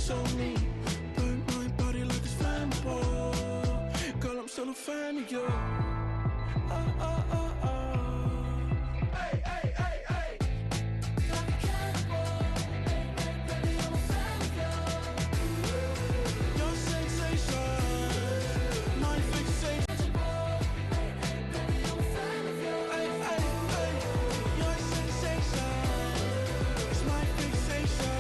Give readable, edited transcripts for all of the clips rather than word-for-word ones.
so mean. Burn my body like it's flammable. Girl, I'm still a fan of you. Hey, hey, hey, hey. Like a cannibal. Hey, hey, baby, I'm a fan of you. Your sensation, my fixation. Hey, hey, baby, I'm a fan of you. Hey, hey, hey. Your sensation is my fixation.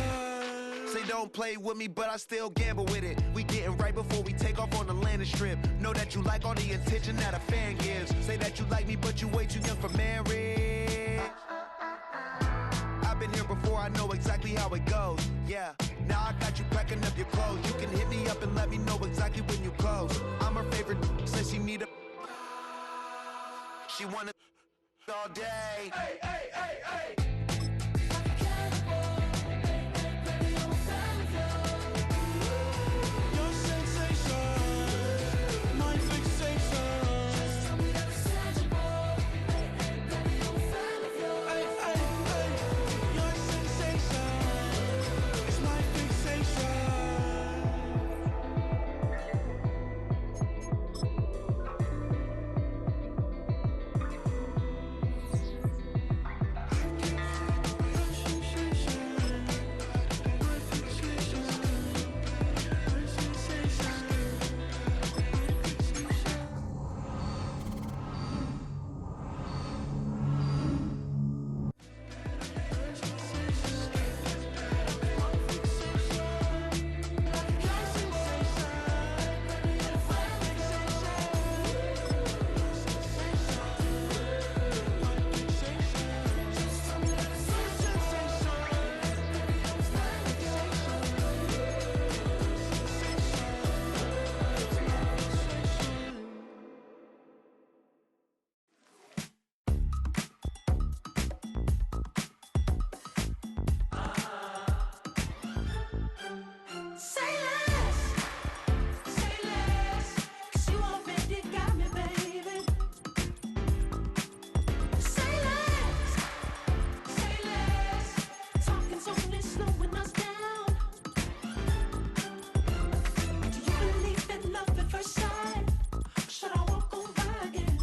Say don't play with me, but I still gamble with it. We getting right before we take off on the landing strip. Know that you like all the attention that a fan gives. Say that you like me, but you way too young for marriage. I've been here before, I know exactly how it goes. Yeah, now I got you packing up your clothes. You can hit me up and let me know exactly when you close. I'm her favorite since she meet up. She wanna all day. Hey, hey, hey, hey. Like a cannibal. Hey, hey, baby, I'm a fan of you. Your sensation, my fixation. Just tell me that it's tangible. Hey, hey, baby, I'm a fan of you. Hey, hey, hey. Your sensation is my fixation. Say less, 'cause you already got me, baby. Say less, talking's only slowing us down. Do you believe in love at first sight? Or should I walk on by again?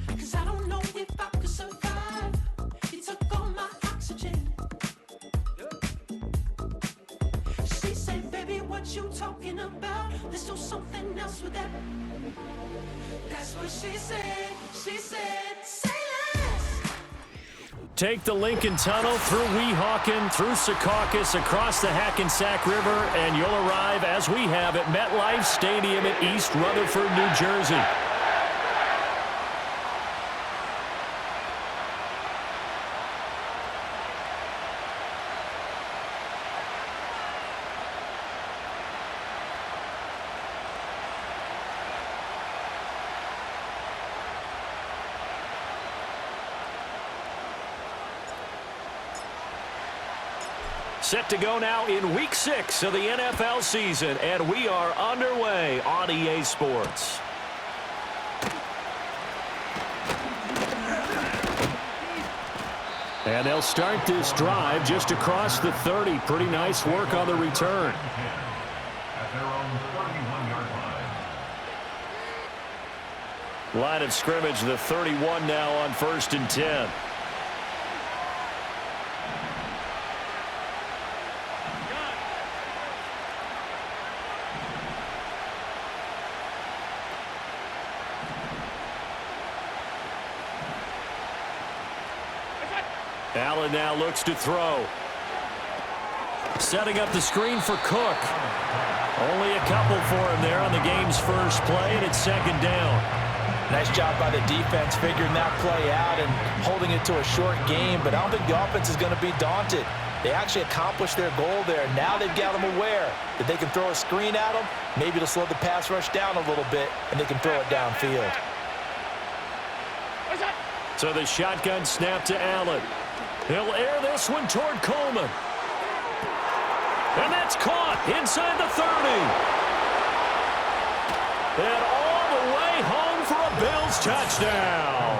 'Cause I don't know if I could survive. You took all my oxygen. She said, baby, what you talking about? Let's do something else with that. That's what she said. She said, say less. Take the Lincoln Tunnel through Weehawken, through Secaucus, across the Hackensack River, and you'll arrive, as we have, at MetLife Stadium in East Rutherford, New Jersey. Set to go now in Week 6 of the NFL season, and we are underway on EA Sports. And they'll start this drive just across the 30. Pretty nice work on the return. At their own 31-yard line. Line of scrimmage, the 31 now on 1st and 10. Allen now looks to throw. Setting up the screen for Cook. Only a couple for him there on the game's first play, and it's 2nd down. Nice job by the defense figuring that play out and holding it to a short game, but I don't think the offense is going to be daunted. They actually accomplished their goal there. Now they've got them aware that they can throw a screen at them, maybe to slow the pass rush down a little bit, and they can throw it downfield. So the shotgun snap to Allen. He'll air this one toward Coleman. And that's caught inside the 30. And all the way home for a Bills touchdown.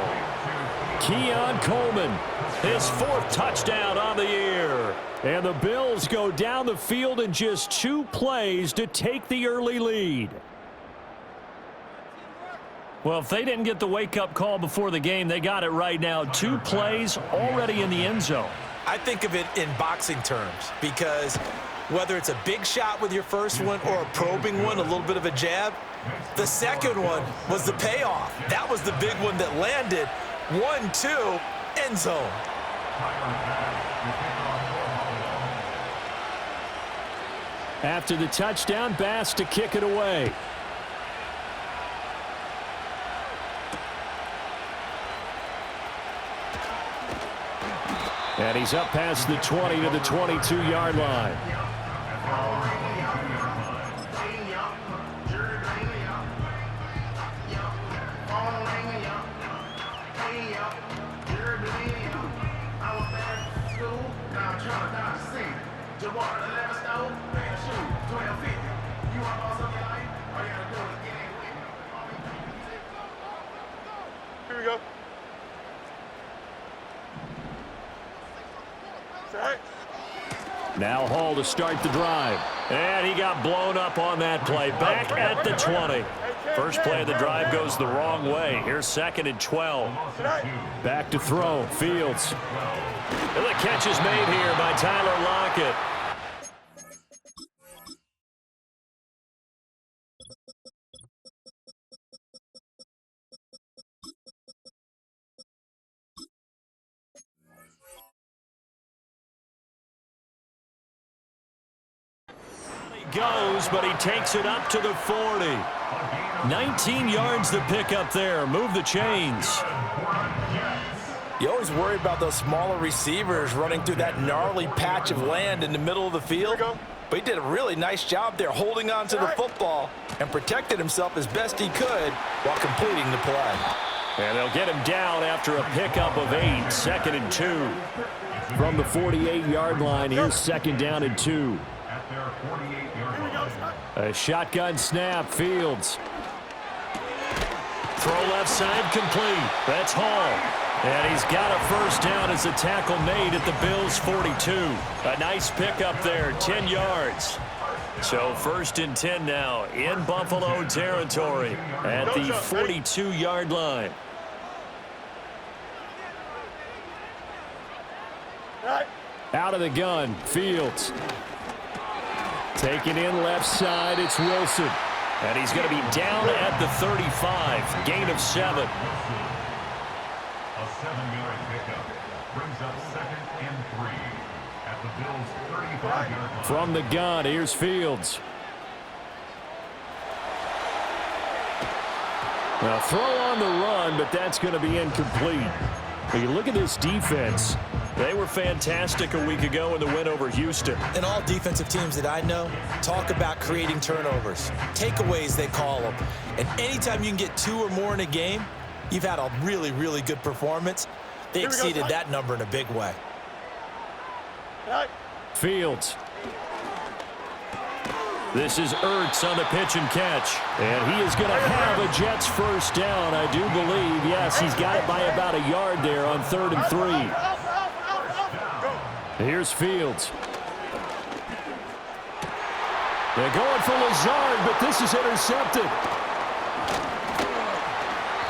Keon Coleman, his 4th touchdown on the year. And the Bills go down the field in just 2 plays to take the early lead. Well, if they didn't get the wake-up call before the game, they got it right now. 2 plays already in the end zone. I think of it in boxing terms because whether it's a big shot with your first one or a probing one, a little bit of a jab, the second one was the payoff. That was the big one that landed. 1-2, end zone. After the touchdown, Bass to kick it away. And he's up past the 20 to the 22-yard line. Here we go. Now Hall to start the drive. And he got blown up on that play. Back at the 20. First play of the drive goes the wrong way. Here's 2nd and 12. Back to throw. Fields. And the catch is made here by Tyler Lockett. Goes, but he takes it up to the 40. 19 yards to pick up there. Move the chains. You always worry about those smaller receivers running through that gnarly patch of land in the middle of the field. But he did a really nice job there holding on to the football and protected himself as best he could while completing the play. And they'll get him down after a pickup of 8. 2nd and 2. From the 48-yard line, here's 2nd down and 2. A shotgun snap. Fields. Throw left side complete. That's Hall. And he's got a first down as a tackle made at the Bills' 42. A nice pickup there, 10 yards. So 1st and 10 now in Buffalo territory at the 42-yard line. Out of the gun, Fields. Taken in left side, it's Wilson. And he's going to be down at the 35. Gain of 7. A 7-yard pickup brings up 2nd and 3 at the Bills' 35-yard line. From the gun, here's Fields. Now throw on the run, but that's going to be incomplete. When you look at this defense, they were fantastic a week ago in the win over Houston. And all defensive teams that I know talk about creating turnovers. Takeaways, they call them. And anytime you can get 2 or more in a game, you've had a really, really good performance. They exceeded that number in a big way. Fields. This is Ertz on the pitch and catch. And he is going to have a Jets first down, I do believe. Yes, he's got it by about a yard there on 3rd and 3. Here's Fields. They're going for Lazard, but this is intercepted.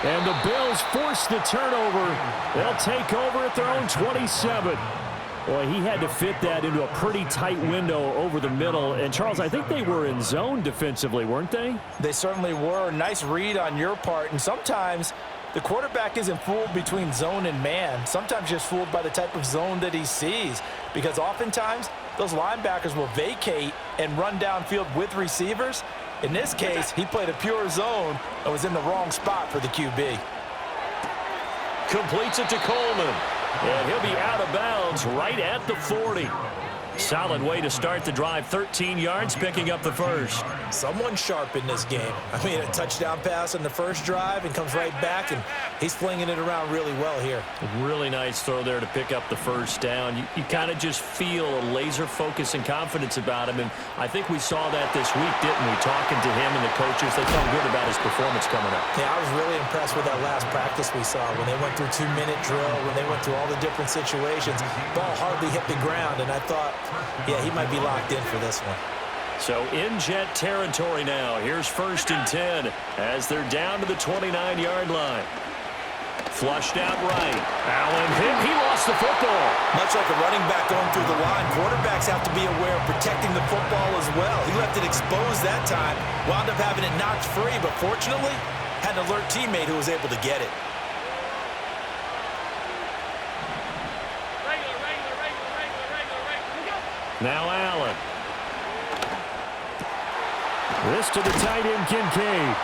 And the Bills force the turnover. They'll take over at their own 27. Boy, he had to fit that into a pretty tight window over the middle. And, Charles, I think they were in zone defensively, weren't they? They certainly were. Nice read on your part. And sometimes the quarterback isn't fooled between zone and man. Sometimes just fooled by the type of zone that he sees. Because oftentimes, those linebackers will vacate and run downfield with receivers. In this case, he played a pure zone and was in the wrong spot for the QB. Completes it to Coleman. And he'll be out of bounds right at the 40. Solid way to start the drive. 13 yards, picking up the first. Someone sharp in this game. I mean, a touchdown pass on the first drive and comes right back, and he's flinging it around really well here. A really nice throw there to pick up the first down. You kind of just feel a laser focus and confidence about him, and I think we saw that this week, didn't we? Talking to him and the coaches, they felt good about his performance coming up. Yeah, I was really impressed with that last practice we saw when they went through 2-minute drill, when they went through all the different situations. Ball hardly hit the ground, and I thought, yeah, he might be locked in for this one. So in Jet territory now. Here's 1st and 10 as they're down to the 29-yard line. Flushed out right. Allen hit. He lost the football. Much like a running back going through the line, quarterbacks have to be aware of protecting the football as well. He left it exposed that time, wound up having it knocked free, but fortunately had an alert teammate who was able to get it. Now Allen. This to the tight end, Kincaid.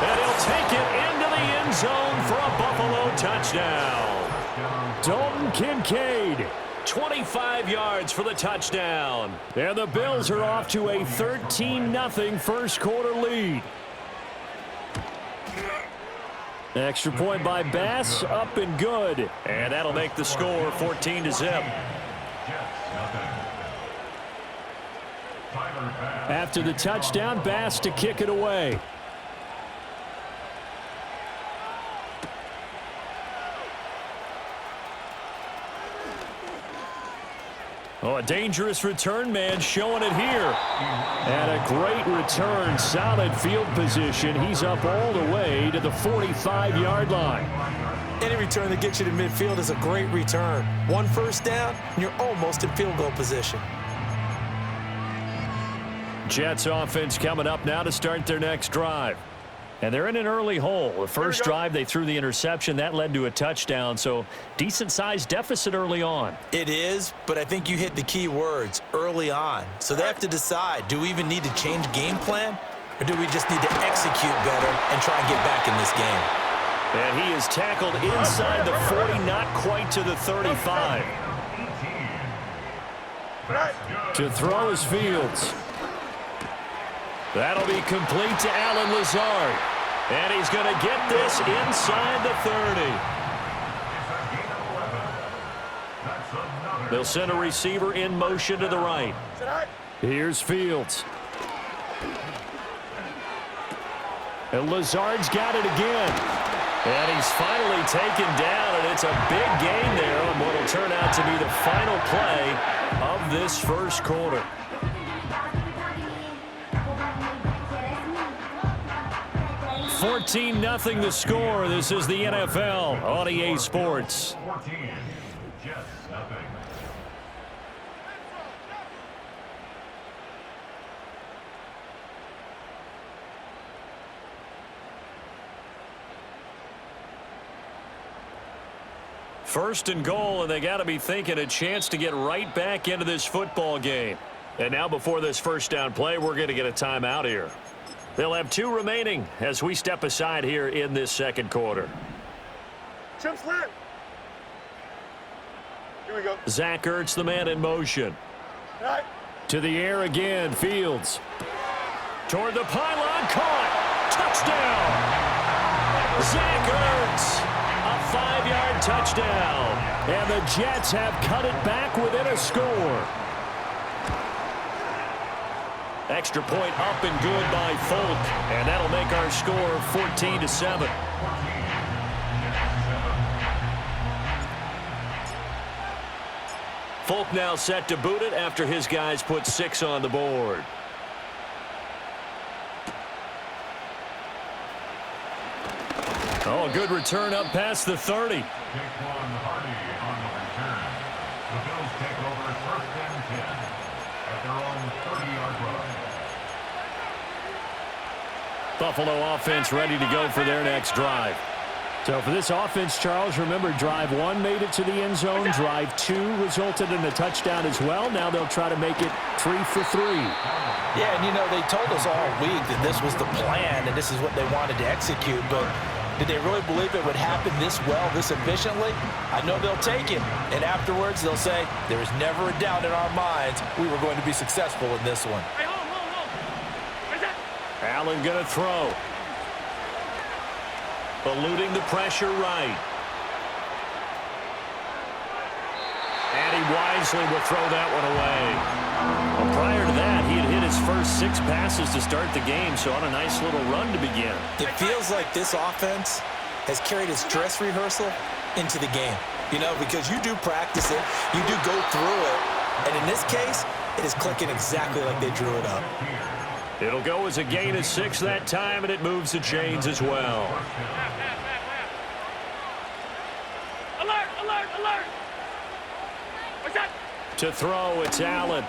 And he'll take it into the end zone for a Buffalo touchdown. Dalton Kincaid, 25 yards for the touchdown. And the Bills are off to a 13-0 first quarter lead. Extra point by Bass, up and good. And that'll make the score 14-0. After the touchdown, Bass to kick it away. Oh, a dangerous return man showing it here. And a great return, solid field position. He's up all the way to the 45-yard line. Any return that gets you to midfield is a great return. One first down, and you're almost in field goal position. Jets offense coming up now to start their next drive. And they're in an early hole. The first drive, they threw the interception. That led to a touchdown, so decent-sized deficit early on. It is, but I think you hit the key words, early on. So they have to decide, do we even need to change game plan, or do we just need to execute better and try and get back in this game? And he is tackled inside the 40, not quite to the 35. To throw is Fields. That'll be complete to Allen Lazard. And he's going to get this inside the 30. They'll send a receiver in motion to the right. Here's Fields. And Lazard's got it again. And he's finally taken down, and it's a big gain there on what will turn out to be the final play of this first quarter. 14-0 the score. This is the NFL on EA Sports. 14, Jets, nothing. First and goal, and they got to be thinking a chance to get right back into this football game. And now before this first down play, we're going to get a timeout here. They'll have 2 remaining as we step aside here in this second quarter. Chip's lit. Here we go. Zach Ertz, the man in motion. All right. To the air again, Fields. Toward the pylon, caught. Touchdown. Zach Ertz, a 5-yard touchdown. And the Jets have cut it back within a score. Extra point up and good by Folk, and that'll make our score 14-7. Folk now set to boot it after his guys put 6 on the board. Oh, good return up past the 30. Take one, Hardy on the return. The Bills take over 1st and 10 at their own 30-yard line. Buffalo offense ready to go for their next drive. So for this offense, Charles, remember drive 1 made it to the end zone. Drive 2 resulted in a touchdown as well. Now they'll try to make it 3 for 3. Yeah, and you know, they told us all week that this was the plan and this is what they wanted to execute, but did they really believe it would happen this well, this efficiently? I know they'll take it, and afterwards they'll say, there was never a doubt in our minds we were going to be successful in this one. Hey, hold. Where's that? Allen going to throw. Eluding the pressure right. And he wisely will throw that one away. Well, prior to that, he had hit his first 6 passes to start the game, so on a nice little run to begin. It feels like this offense has carried its dress rehearsal into the game. You know, because you do practice it, you do go through it, and in this case, it is clicking exactly like they drew it up. It'll go as a gain of 6 that time, and it moves the chains as well. Alert, alert, alert! What's that? To throw, it's Allen.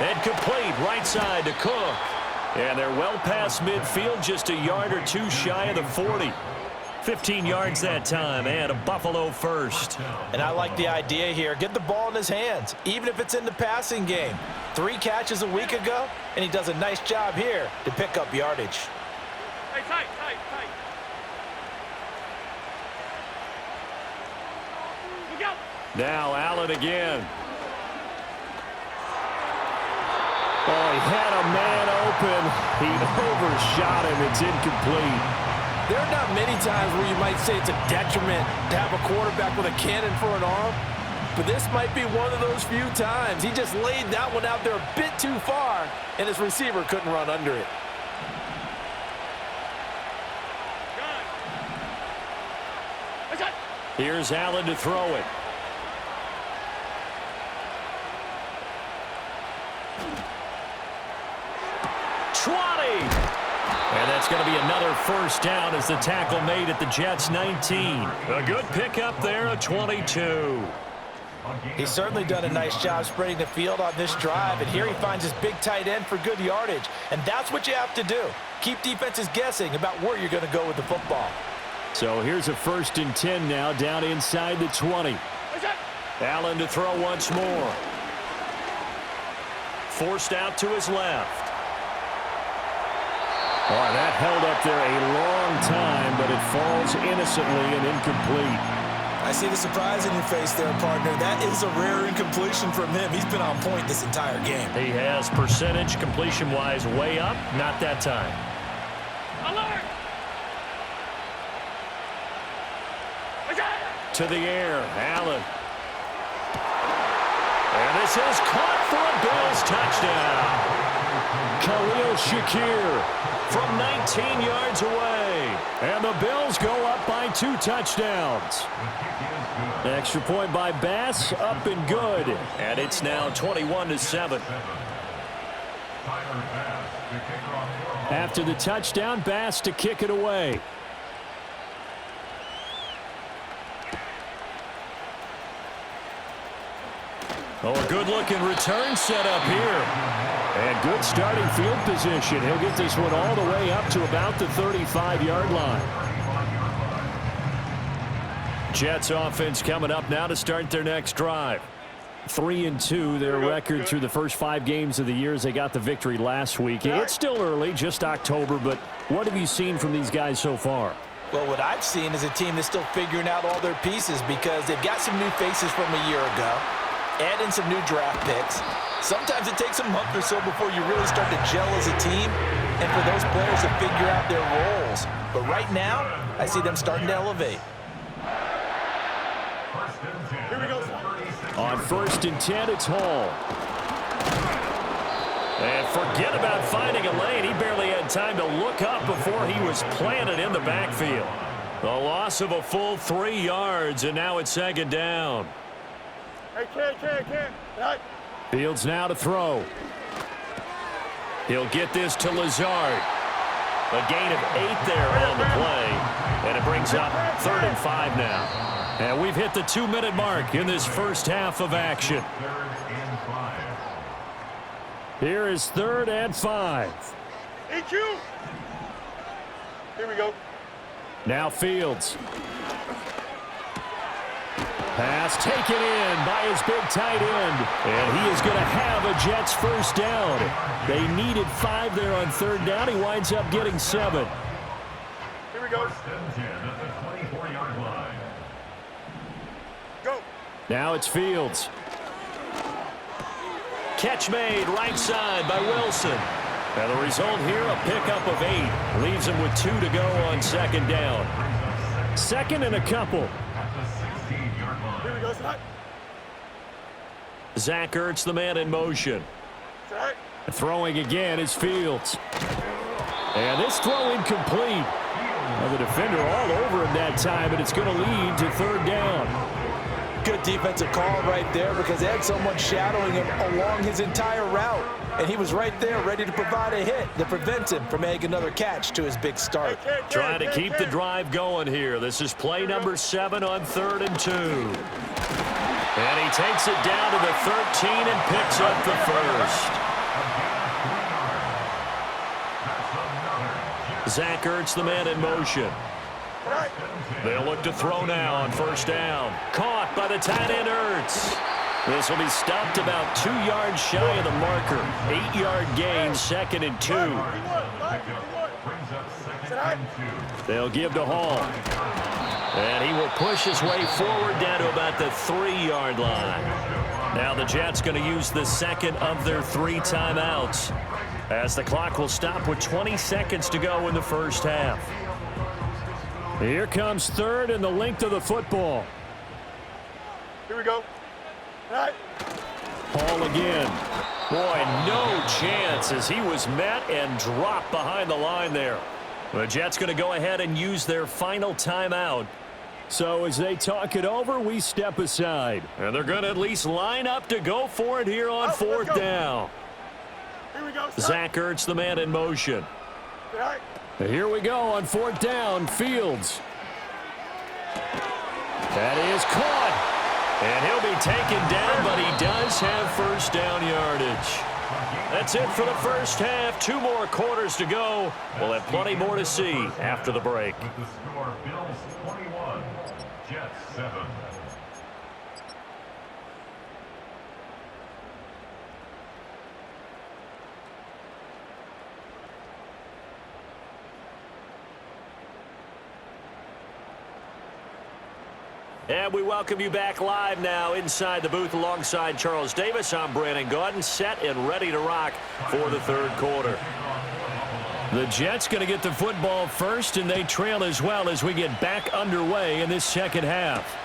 And complete, right side to Cook. And they're well past midfield, just a yard or 2 shy of the 40. 15 yards that time, and a Buffalo first. And I like the idea here. Get the ball in his hands, even if it's in the passing game. 3 catches a week ago, and he does a nice job here to pick up yardage. Hey, tight, tight, tight. Look out! Now Allen again. Oh, he had a man open. He overshot him. It's incomplete. There are not many times where you might say it's a detriment to have a quarterback with a cannon for an arm, but this might be one of those few times. He just laid that one out there a bit too far, and his receiver couldn't run under it. Here's Allen to throw it. And that's going to be another first down as the tackle made at the Jets' 19. A good pickup there, a 22. He's certainly done a nice job spreading the field on this drive, and here he finds his big tight end for good yardage. And that's what you have to do. Keep defenses guessing about where you're going to go with the football. So here's a 1st and 10 now, down inside the 20. Allen to throw once more. Forced out to his left. Oh, that held up there a long time, but it falls innocently and incomplete. I see the surprise in your face there, partner. That is a rare incompletion from him. He's been on point this entire game. He has percentage completion-wise way up, not that time. Alert! To the air, Allen. And this is caught for a Bills touchdown. Khalil Shakir from 19 yards away. And the Bills go up by 2 touchdowns. Extra point by Bass, up and good. And it's now 21-7. After the touchdown, Bass to kick it away. Oh, a good-looking return set up here. And good starting field position. He'll get this one all the way up to about the 35-yard line. Jets offense coming up now to start their next drive. 3-2, their record through the first 5 games of the year as they got the victory last week. It's still early, just October, but what have you seen from these guys so far? Well, what I've seen is a team that's still figuring out all their pieces because they've got some new faces from a year ago, add in some new draft picks. Sometimes it takes a month or so before you really start to gel as a team and for those players to figure out their roles. But right now, I see them starting to elevate. Here we go. On 1st and 10, it's Hall. And forget about finding a lane. He barely had time to look up before he was planted in the backfield. The loss of a full 3 yards, and now it's 2nd down. Hey, can't. Right. Fields now to throw. He'll get this to Lazard. A gain of 8 there on the play. And it brings up 3rd and 5 now. And we've hit the 2-minute mark in this first half of action. Here is 3rd and 5. EQ. Here we go. Now Fields. Pass taken in by his big tight end. And he is going to have a Jets first down. They needed 5 there on 3rd down. He winds up getting 7. Here we go. Go. Now it's Fields. Catch made right side by Wilson. And the result here, a pickup of 8. Leaves him with 2 to go on second down. Second and a couple. Here we go, Zach. Zach Ertz, the man in motion. Zach. Throwing again is Fields. And this throw incomplete. Well, the defender all over him that time, and it's going to lead to third down. Good defensive call right there because they had someone shadowing him along his entire route. And he was right there ready to provide a hit that prevents him from making another catch to his big start. Trying to keep the drive going here. This is play number 7 on 3rd and 2. And he takes it down to the 13 and picks up the first. Zach Ertz, the man in motion. They'll look to throw now on first down. Caught by the tight end Ertz. This will be stopped about 2 yards shy of the marker. 8-yard gain, 2nd and 2. They'll give to Hall. And he will push his way forward down to about the 3-yard line. Now the Jets going to use the second of their 3 timeouts, as the clock will stop with 20 seconds to go in the first half. Here comes 3rd and the length of the football. Here we go. All right. Hall again. Boy, no chance as he was met and dropped behind the line there. The Jets going to go ahead and use their final timeout. So as they talk it over, we step aside. And they're going to at least line up to go for it here on 4th down. Here we go. Zach Ertz, the man in motion. All right. Here we go on 4th down. Fields. That is caught. And he'll be taken down, but he does have first down yardage. That's it for the first half. 2 more quarters to go. We'll have plenty more to see after the break. With the score, Bills 21, Jets 7. And we welcome you back live now inside the booth alongside Charles Davis. I'm Brandon Gaudin, set and ready to rock for the 3rd quarter. The Jets going to get the football first, and they trail as well as we get back underway in this second half.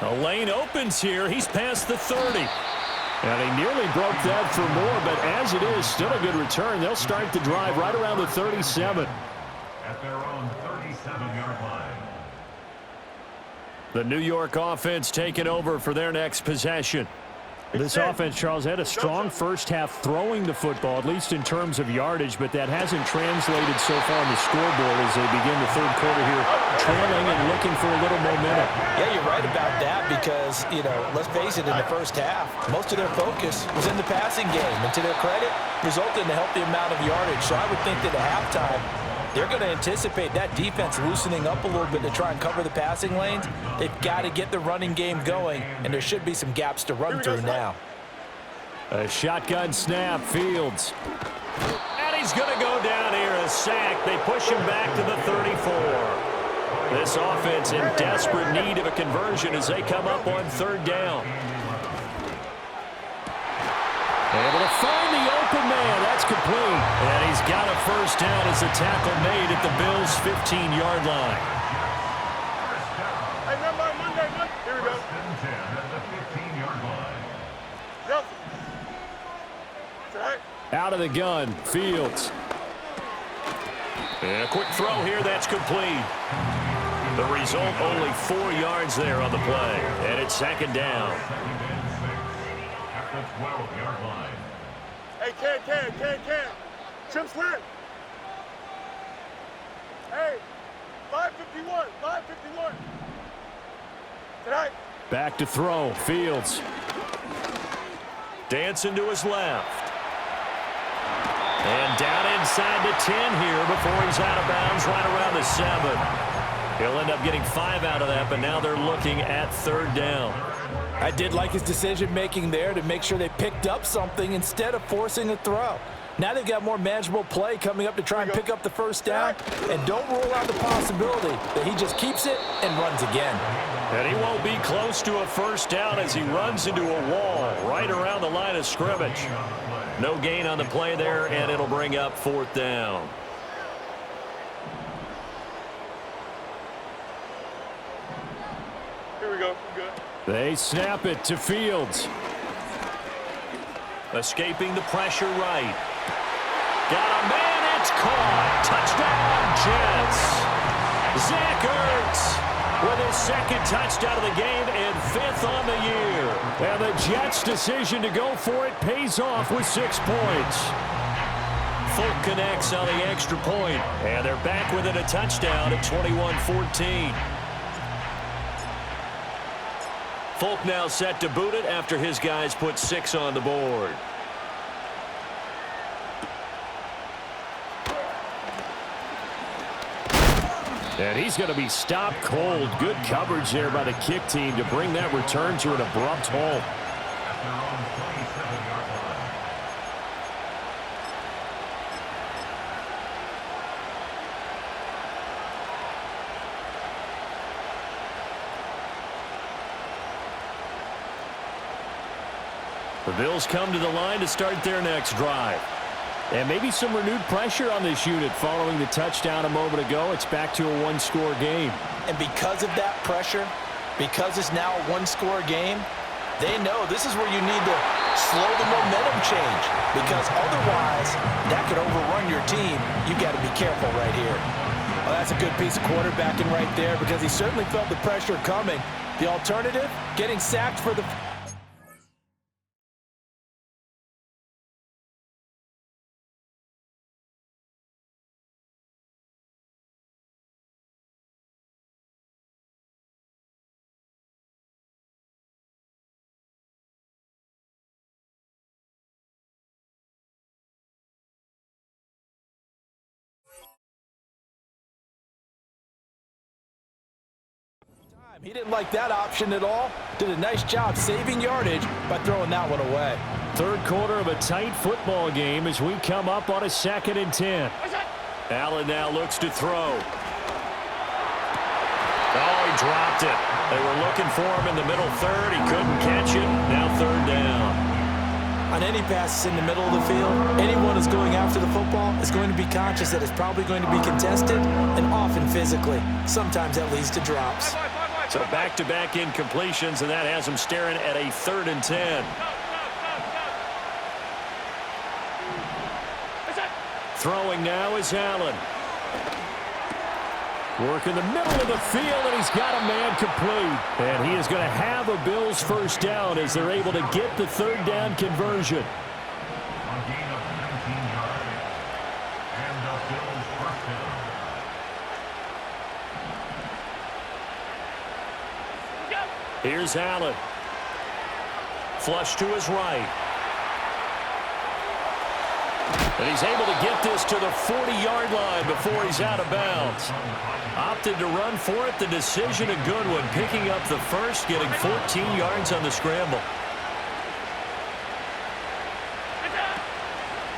A lane opens here. He's past the 30. And he nearly broke that for more, but as it is, still a good return. They'll start the drive right around the 37. At their own 37-yard line. The New York offense taking over for their next possession. This offense, Charles, had a strong first half throwing the football, at least in terms of yardage, but that hasn't translated so far on the scoreboard as they begin the 3rd quarter here, trailing and looking for a little momentum. Yeah, you're right about that because, let's face it, in the first half, most of their focus was in the passing game. And to their credit, resulted in a healthy amount of yardage. So I would think that at halftime, they're going to anticipate that defense loosening up a little bit to try and cover the passing lanes. They've got to get the running game going, and there should be some gaps to run through now. A shotgun snap, Fields. And he's going to go down here, a sack. They push him back to the 34. This offense in desperate need of a conversion as they come up on 3rd down. Able to find the open man. That's complete. And he's got a first down as the tackle made at the Bills' 15-yard line. Hey, remember Monday. Here we go. First and 10 at the 15-yard line. Yep. Zach. Out of the gun, Fields. And a quick throw here. That's complete. The result, only 4 yards there on the play. And it's 2nd down. At the 12-yard line. Hey, can. Trim slant. Hey, 551. Tonight. Back to throw, Fields. Dancing to his left. And down inside the 10 here before he's out of bounds right around the 7. He'll end up getting 5 out of that, but now they're looking at 3rd down. I did like his decision-making there to make sure they picked up something instead of forcing a throw. Now they've got more manageable play coming up to try and pick up the first down. And don't rule out the possibility that he just keeps it and runs again. And he won't be close to a first down as he runs into a wall right around the line of scrimmage. No gain on the play there, and it'll bring up fourth down. Here we go. Good. They snap it to Fields. Escaping the pressure right. Got a man, it's caught. Touchdown, Jets. Zach Ertz with his second touchdown of the game and fifth on the year. And the Jets' decision to go for it pays off with 6 points. Folk connects on the extra point, and they're back within a touchdown at 21-14. Folk now set to boot it after his guys put 6 on the board. And he's going to be stopped cold. Good coverage there by the kick team to bring that return to an abrupt halt. The Bills come to the line to start their next drive. And maybe some renewed pressure on this unit following the touchdown a moment ago. It's back to a one-score game. And because of that pressure, because it's now a one-score game, they know this is where you need to slow the momentum change. Because otherwise, that could overrun your team. You've got to be careful right here. Well, that's a good piece of quarterbacking right there because he certainly felt the pressure coming. The alternative, getting sacked for the... He didn't like that option at all. Did a nice job saving yardage by throwing that one away. Third quarter of a tight football game as we come up on a 2nd and 10. Allen now looks to throw. Oh, he dropped it. They were looking for him in the middle third. He couldn't catch it. Now third down. On any passes in the middle of the field, anyone who's going after the football is going to be conscious that it's probably going to be contested and often physically. Sometimes that leads to drops. So back-to-back incompletions, and that has him staring at a 3rd and 10. Throwing now is Allen. Work in the middle of the field, and he's got a man complete. And he is going to have a Bills first down as they're able to get the 3rd down conversion. A gain of 19 yards. And the Bills first down. Here's Allen. Flush to his right. And he's able to get this to the 40-yard line before he's out of bounds. Opted to run for it. The decision a good one. Picking up the first, getting 14 yards on the scramble.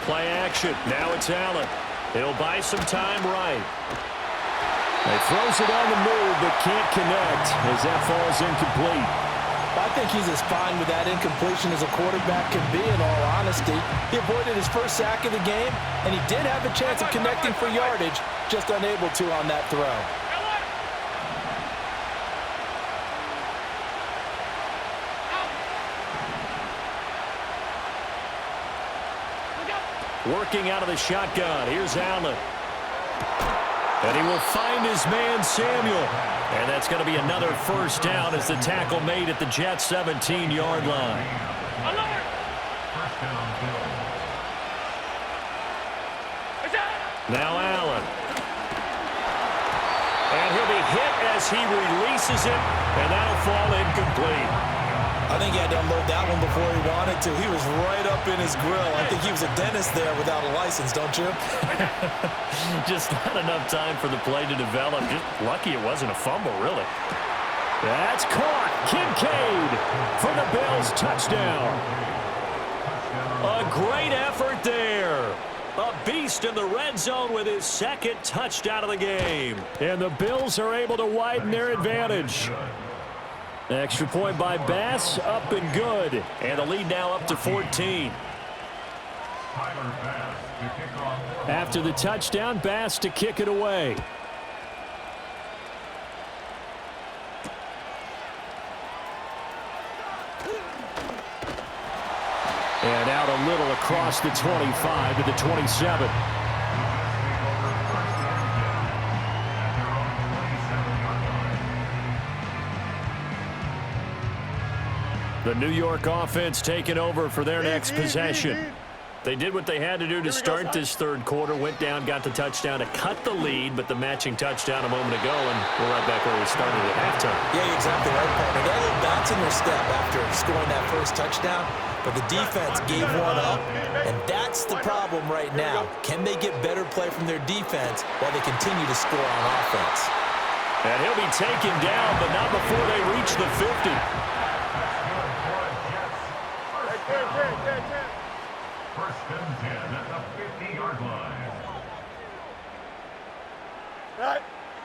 Play action. Now it's Allen. He'll buy some time right. He throws it on the move, but can't connect as that falls incomplete. I think he's as fine with that incompletion as a quarterback can be, in all honesty. He avoided his first sack of the game, and he did have a chance of connecting for yardage, just unable to on that throw. Working out of the shotgun. Here's Allen. And he will find his man, Samuel. And that's going to be another first down as the tackle made at the Jets' 17-yard line. First down, Bills. Now Allen. And he'll be hit as he releases it, and that'll fall incomplete. I think he had to unload that one before he wanted to. He was right up in his grill. I think he was a dentist there without a license, don't you? Just not enough time for the play to develop. Just lucky it wasn't a fumble, really. That's caught. Kincaid for the Bills touchdown. A great effort there. A beast in the red zone with his second touchdown of the game. And the Bills are able to widen their advantage. Extra point by Bass, up and good. And the lead now up to 14. After the touchdown, Bass to kick it away. And out a little across the 25 to the 27. The New York offense taking over for their next possession. They did what they had to do to start this third quarter, went down, got the touchdown to cut the lead, but the matching touchdown a moment ago, and we're right back where we started at halftime. Yeah, you're exactly right, partner. They had a little bounce in their step after scoring that first touchdown, but the defense gave one up, and that's the problem right now. Can they get better play from their defense while they continue to score on offense? And he'll be taken down, but not before they reach the 50. First and 10 at the 50-yard line.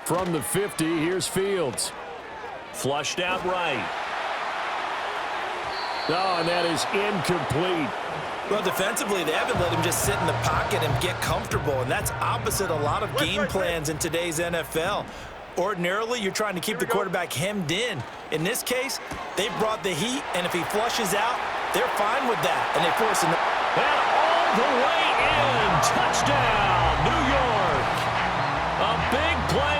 From the 50, here's Fields. Flushed out right. Oh, and that is incomplete. Well, defensively, they haven't let him just sit in the pocket and get comfortable, and that's opposite a lot of game plans in today's NFL. Ordinarily, you're trying to keep the quarterback hemmed in. In this case, they brought the heat, and if he flushes out, they're fine with that, and they force him. And all the way in. Touchdown, New York. A big play.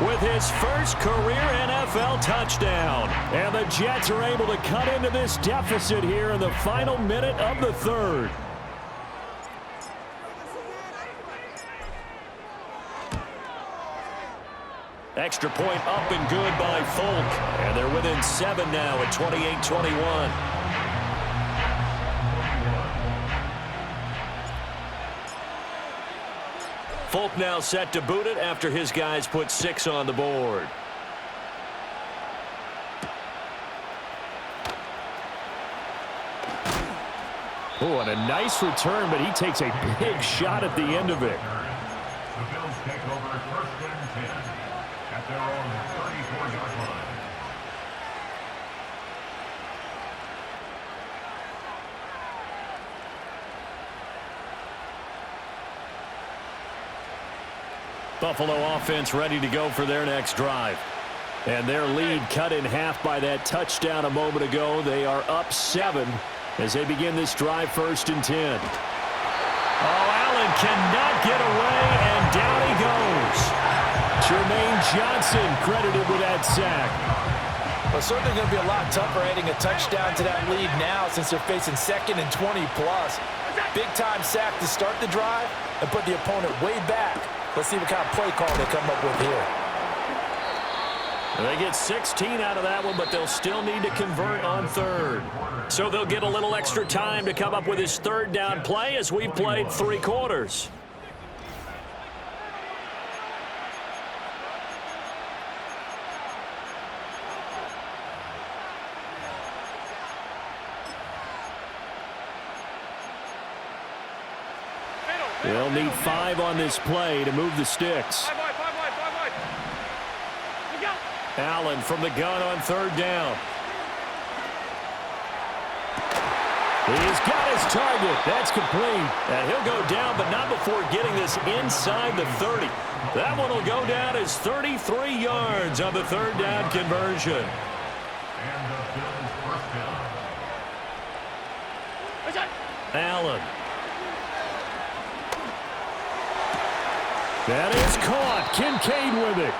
With his first career NFL touchdown. And the Jets are able to cut into this deficit here in the final minute of the third. Extra point up and good by Folk. And they're within 7 now at 28-21. Folk now set to boot it after his guys put 6 on the board. Oh, and a nice return, but he takes a big shot at the end of it. The Bills take over first and 10 at their own 34-yard line. Buffalo offense ready to go for their next drive. And their lead cut in half by that touchdown a moment ago. They are up 7 as they begin this drive, first and 10. Oh, Allen cannot get away, and down he goes. Jermaine Johnson credited with that sack. Well, certainly going to be a lot tougher adding a touchdown to that lead now since they're facing 2nd and 20+. Big-time sack to start the drive and put the opponent way back. Let's see what kind of play call they come up with here. They get 16 out of that one, but they'll still need to convert on third. So they'll get a little extra time to come up with his third down play as we've played 3 quarters. They'll need 5 on this play to move the sticks. Allen from the gun on third down. He's got his target. That's complete. And he'll go down, but not before getting this inside the 30. That one will go down as 33 yards on the third down conversion. And the Bills first down. Allen. That is caught. Kincaid with it.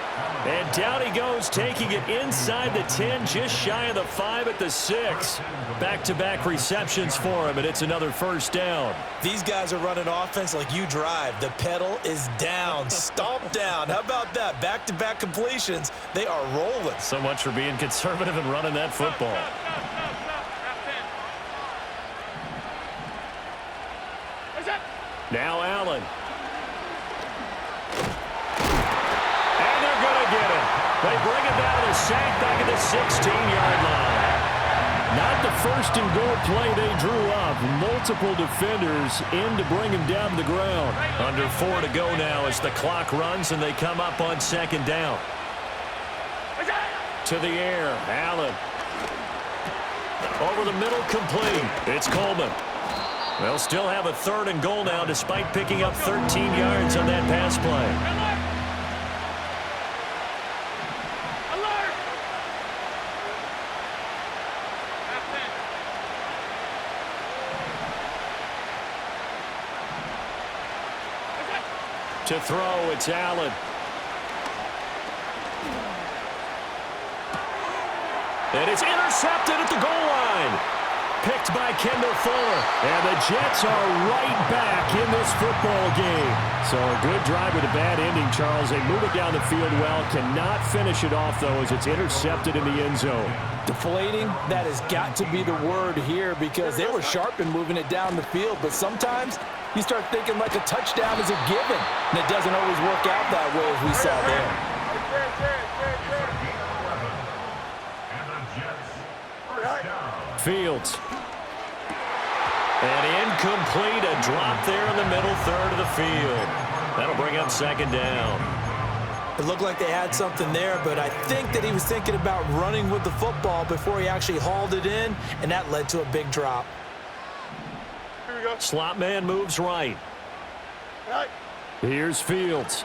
And down he goes, taking it inside the 10, just shy of the 5 at the 6. Back-to-back receptions for him, and it's another first down. These guys are running offense like you drive. The pedal is down, stomp down. How about that? Back-to-back completions. They are rolling. So much for being conservative and running that football. Now Allen. And they're going to get him. They bring him down to the sack back at the 16-yard line. Not the first and goal play they drew up. Multiple defenders in to bring him down to the ground. Under 4 to go now as the clock runs and they come up on second down. To the air, Allen. Over the middle, complete. It's Coleman. They'll still have a 3rd and goal now despite picking up 13 yards on that pass play. To throw, it's Allen. And it's intercepted at the goal line. Picked by Kendall Fuller. And the Jets are right back in this football game. So a good drive with a bad ending, Charles. They move it down the field well. Cannot finish it off, though, as it's intercepted in the end zone. Deflating, that has got to be the word here because they were sharp in moving it down the field. But sometimes you start thinking like a touchdown is a given. And it doesn't always work out that way as we saw there. Fields. And incomplete, a drop there in the middle third of the field. That'll bring up second down. It looked like they had something there, but I think that he was thinking about running with the football before he actually hauled it in, and that led to a big drop. Here we go. Slot man moves right. Here's Fields.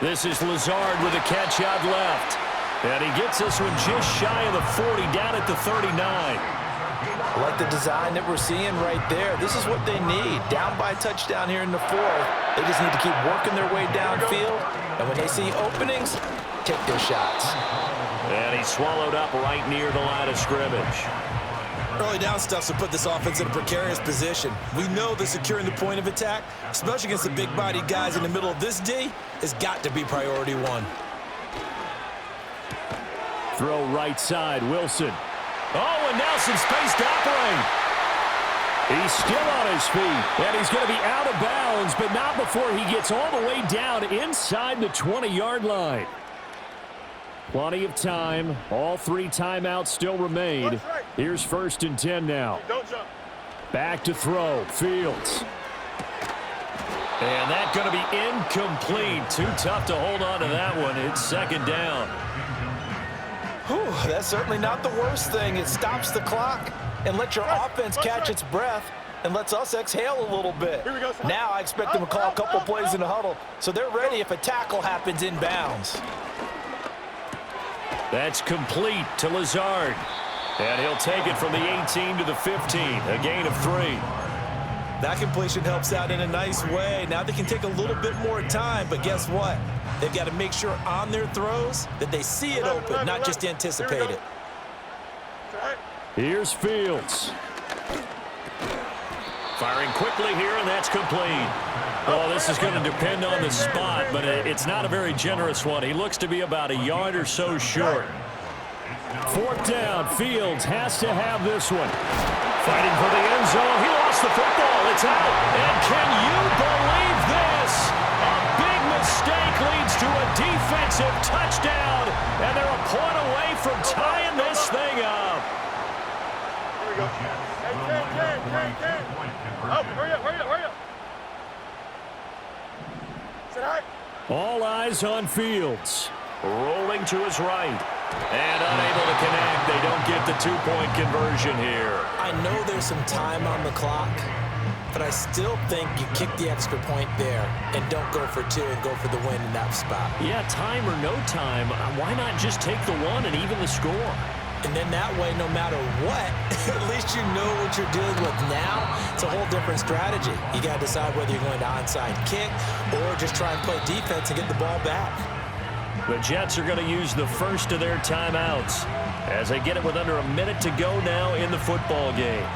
This is Lazard with a catch out left. And he gets this one just shy of the 40, down at the 39. I like the design that we're seeing right there. This is what they need. Down by a touchdown here in the 4th. They just need to keep working their way downfield. And when they see openings, take their shots. And he's swallowed up right near the line of scrimmage. Early down stuff will put this offense in a precarious position. We know that securing the point of attack, especially against the big-bodied guys in the middle of this D, has got to be priority 1. Throw right side, Wilson. Oh, and now some space to operate. He's still on his feet, and he's going to be out of bounds, but not before he gets all the way down inside the 20-yard line. Plenty of time. All 3 timeouts still remain. Here's 1st and 10 now. Don't jump. Back to throw, Fields. And that's going to be incomplete. Too tough to hold on to that one. It's second down. Whew, that's certainly not the worst thing. It stops the clock and lets your offense catch its breath and lets us exhale a little bit. Here we go. Now I expect them to call a couple plays in the huddle, so they're ready if a tackle happens inbounds. That's complete to Lazard. And he'll take it from the 18 to the 15, a gain of 3. That completion helps out in a nice way. Now they can take a little bit more time, but guess what? They've got to make sure on their throws that they see it open, not just anticipate it. Here's Fields. Firing quickly here, and that's complete. Oh, this is going to depend on the spot, but it's not a very generous one. He looks to be about a yard or so short. 4th down, Fields has to have this one. Fighting for the end zone. He lost the football. It's out. And can you believe this? A big mistake leads to a defensive touchdown, and they're a point away from tying this thing up. Here we go. Hey. Oh, hurry up. Sit high. All eyes on Fields. Rolling to his right. And unable to connect. They don't get the 2-point conversion here. I know there's some time on the clock, but I still think you kick the extra point there and don't go for 2 and go for the win in that spot. Yeah, time or no time, why not just take the 1 and even the score? And then that way, no matter what, at least you know what you're dealing with now. It's a whole different strategy. You got to decide whether you're going to onside kick or just try and play defense and get the ball back. The Jets are going to use the first of their timeouts as they get it with under a minute to go now in the football game.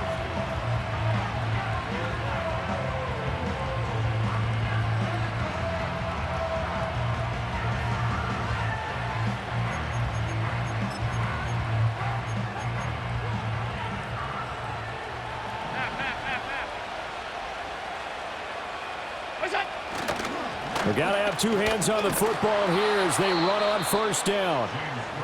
We've got to have two hands on the football here as they run on first down.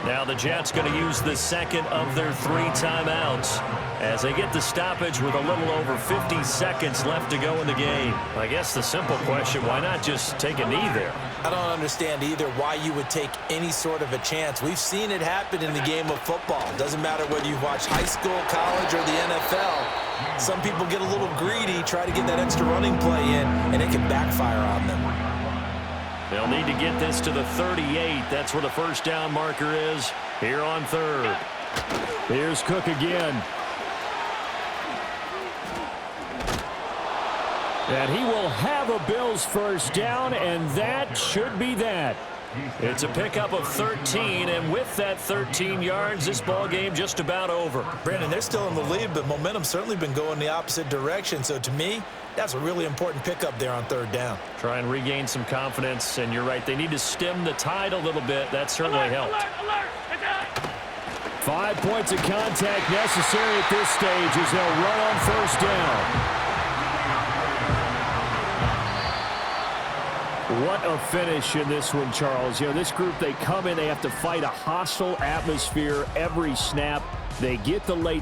Now the Jets going to use the second of their 3 timeouts as they get the stoppage with a little over 50 seconds left to go in the game. I guess the simple question, why not just take a knee there? I don't understand either why you would take any sort of a chance. We've seen it happen in the game of football. Doesn't matter whether you watch high school, college, or the NFL. Some people get a little greedy, try to get that extra running play in, and it can backfire on them. They'll need to get this to the 38. That's where the first down marker is here on third. Here's Cook again. And he will have a Bills first down, and that should be that. It's a pickup of 13, and with that 13 yards, this ball game just about over. Brandon, they're still in the lead, but momentum's certainly been going the opposite direction. So to me, that's a really important pickup there on third down. Try and regain some confidence, and you're right, they need to stem the tide a little bit. That certainly helped. 5 points of contact necessary at this stage as they'll run on first down. What a finish in this one, Charles. You know, this group, they come in, they have to fight a hostile atmosphere every snap. They get the late